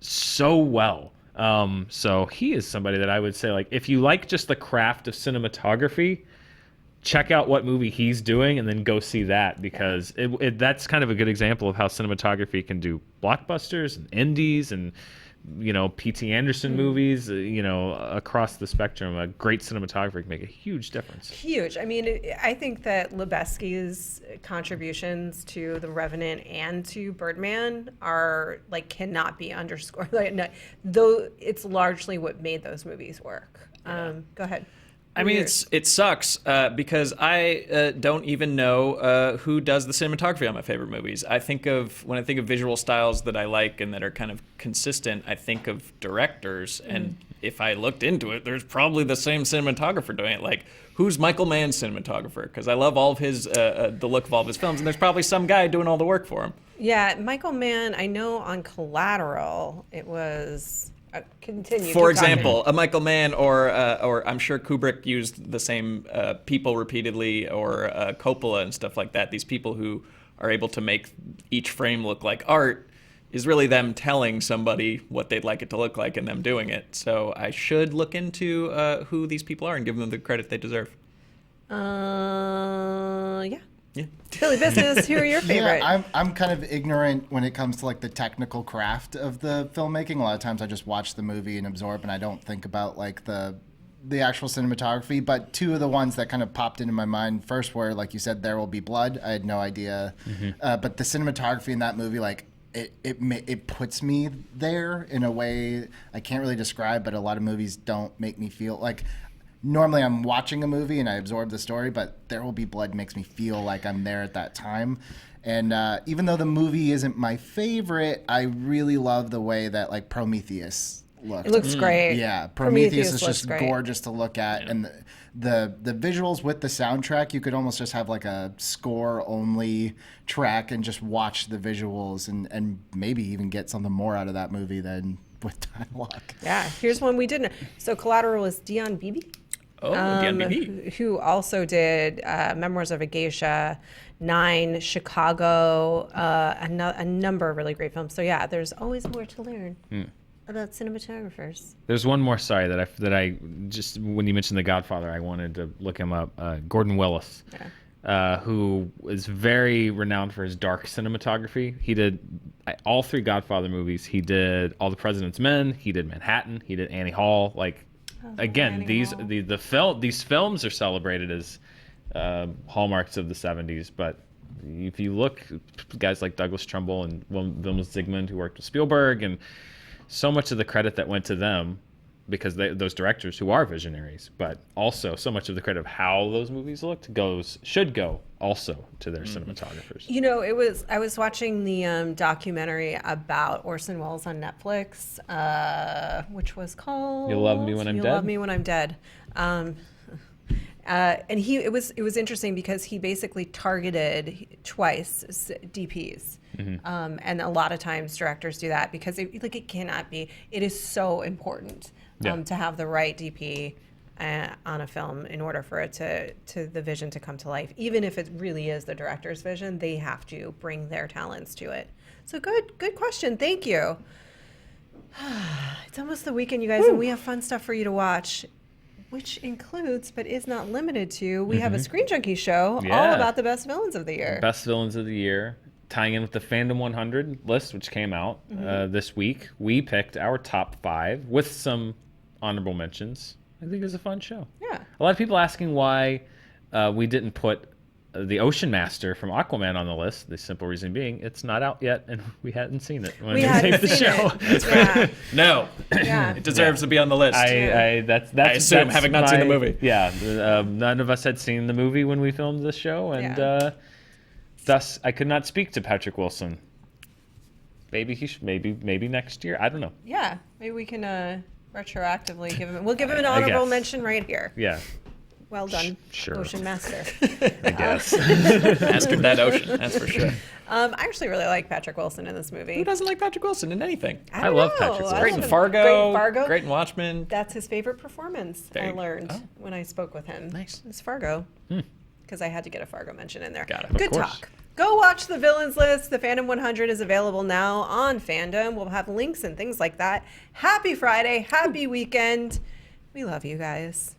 Speaker 2: so well. So he is somebody that I would say, like, if you like just the craft of cinematography, check out what movie he's doing and then go see that, because that's kind of a good example of how cinematography can do blockbusters and indies and, P.T. Anderson movies, across the spectrum. A great cinematographer can make a huge difference.
Speaker 1: Huge. I mean, I think that Lubezki's contributions to The Revenant and to Birdman are cannot be underscored. Though it's largely what made those movies work. Go ahead.
Speaker 3: I mean, it sucks because I don't even know who does the cinematography on my favorite movies. When I think of visual styles that I like and that are kind of consistent, I think of directors. And if I looked into it, there's probably the same cinematographer doing it. Like, who's Michael Mann's cinematographer? Because I love all of his the look of all of his films, and there's probably some guy doing all the work for him.
Speaker 1: Yeah, Michael Mann. I know on Collateral it was. Continue.
Speaker 3: For example, a Michael Mann, or I'm sure Kubrick used the same people repeatedly, or Coppola and stuff like that. These people who are able to make each frame look like art is really them telling somebody what they'd like it to look like and them doing it. So I should look into who these people are and give them the credit they deserve.
Speaker 1: Yeah.
Speaker 3: Yeah.
Speaker 1: Philly Business, who are your favorite?
Speaker 4: Yeah, I'm kind of ignorant when it comes to like the technical craft of the filmmaking. A lot of times I just watch the movie and absorb, and I don't think about like the actual cinematography. But two of the ones that kind of popped into my mind first were, like you said, There Will Be Blood. I had no idea, but the cinematography in that movie, like it puts me there in a way I can't really describe. But a lot of movies don't make me feel like. Normally I'm watching a movie and I absorb the story, but There Will Be Blood makes me feel like I'm there at that time. And even though the movie isn't my favorite, I really love the way that like Prometheus looked.
Speaker 1: It looks great.
Speaker 4: Yeah, Prometheus is just
Speaker 1: great.
Speaker 4: gorgeous to look at. Yeah. And the visuals with the soundtrack, you could almost just have like a score only track and just watch the visuals and maybe even get something more out of that movie than with dialogue.
Speaker 1: Yeah, here's one we didn't. So Collateral was Dion Beebe.
Speaker 3: Dion Beebe.
Speaker 1: Who also did Memoirs of a Geisha, 9, Chicago, a number of really great films. So yeah, there's always more to learn about cinematographers.
Speaker 2: There's one more, sorry, that I just, when you mentioned The Godfather, I wanted to look him up. Gordon Willis, who is very renowned for his dark cinematography. He did all 3 Godfather movies. He did All the President's Men. He did Manhattan. He did Annie Hall. Like, again, these films are celebrated as hallmarks of the 70s, but if you look, guys like Douglas Trumbull and Wilhelm Ziegman, who worked with Spielberg, and so much of the credit that went to them, because those directors who are visionaries, but also so much of the credit of how those movies looked should go also to their cinematographers.
Speaker 1: You know, I was watching the documentary about Orson Welles on Netflix, which was called
Speaker 2: You'll Love Me When I'm Dead.
Speaker 1: You'll Love Me When I'm Dead. And it was interesting because he basically targeted twice DPs. And a lot of times directors do that because it cannot be. It is so important to have the right DP on a film in order for it to the vision to come to life. Even if it really is the director's vision, they have to bring their talents to it. So good question. Thank you. It's almost the weekend, you guys, and we have fun stuff for you to watch, which includes, but is not limited to, we have a Screen Junkies show all about the best villains of the year.
Speaker 2: Best villains of the year. Tying in with the Fandom 100 list, which came out this week. We picked our top 5 with some honorable mentions. I think it was a fun show.
Speaker 1: Yeah.
Speaker 2: A lot of people asking why we didn't put the Ocean Master from Aquaman on the list. The simple reason being, it's not out yet, and we hadn't seen it when we taped the show.
Speaker 3: No.
Speaker 1: Yeah.
Speaker 3: It deserves to be on the list.
Speaker 2: I
Speaker 3: assume, having not seen the movie.
Speaker 2: Yeah. None of us had seen the movie when we filmed this show, and thus I could not speak to Patrick Wilson. Maybe he should. Maybe next year. I don't know.
Speaker 1: Yeah. Maybe we can retroactively give him. We'll give him an honorable mention right here.
Speaker 2: Yeah.
Speaker 1: Well done,
Speaker 2: sure.
Speaker 1: Ocean Master.
Speaker 2: I guess.
Speaker 3: Ask him that ocean, that's for sure.
Speaker 1: I actually really like Patrick Wilson in this movie.
Speaker 3: Who doesn't like Patrick Wilson in anything?
Speaker 2: I love Patrick Wilson.
Speaker 3: Great in Fargo. Great in Watchmen.
Speaker 1: That's his favorite performance, I learned when I spoke with him.
Speaker 3: Nice.
Speaker 1: It's Fargo. Because I had to get a Fargo mention in there.
Speaker 3: Got it.
Speaker 1: Good talk. Go watch the Villains List. The Fandom 100 is available now on Fandom. We'll have links and things like that. Happy Friday. Happy weekend. We love you guys.